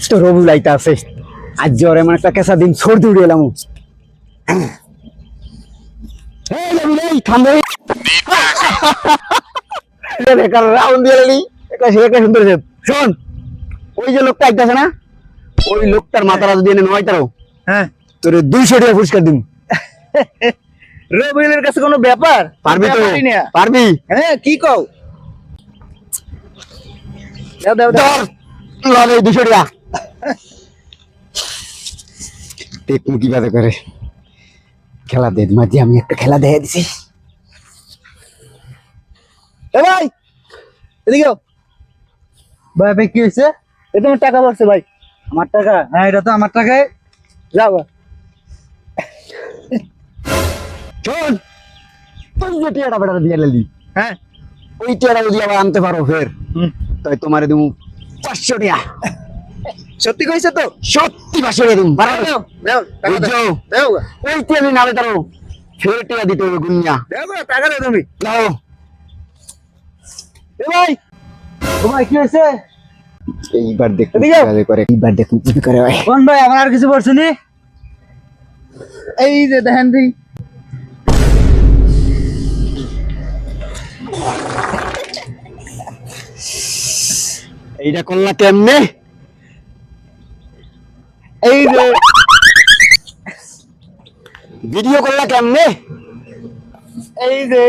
তো রবিউল আইতা আছে আজ যে ওরে মানে একটা কেসা দিন সর্দি উড়ে এলাম এই রবিউল এই থাম রে বেকার রাউন্ড দিয়ে এলি একটা সে একটা সুন্দর আছে শোন ওই যে লোকটা আইতাছে না ওই লোকটার মাথাটা যদি এনে নয় তারও হ্যাঁ তোরে 200 টাকা পুরস্কার দিন রবিউলের কাছে কোনো ব্যাপার পারবি তো ব্যাপারই না। পারবি হ্যাঁ কি কও দাও দাও দাও ধর ললে 200 টাকা দেখ মুকি বাদে করে খেলা দে মাঝে আমি একটা খেলা দেখাই দিছি এ ভাই এদিকে আও। ভাই ভাই কি হয়েছে এটা আমার টাকা পড়ছে ভাই আমার টাকা হ্যাঁ এটা তো আমার টাকায় যাও শোন তুই যে টিয়াটা বেটা দিয়ে লালি হ্যাঁ ওই টিয়াটা যদি আবার আনতে পারো ফের তাই তোমারে দিমু 500 টাকা সত্যি কইছে তো সত্যি 500 টাকা দিমু বাড়া দাও দাও টাকা দাও বুঝছো? দাও ওই টিয়া নালে তারো ফের টিয়া দিতে হবে গুনিয়া দাও টাকা দাও তুমি দাও এ ভাই ও ভাই কি হয়েছে এইবার দেখ এদিকে আও। কিভাবে করে এইবার দেখ কি করে ভাই কোন ভাই আমার আর কিছু পড়ছে নি এই যে দেখেন দি এইটা করলা কেমনে এই যে ভিডিও করলা কেমনে এই যে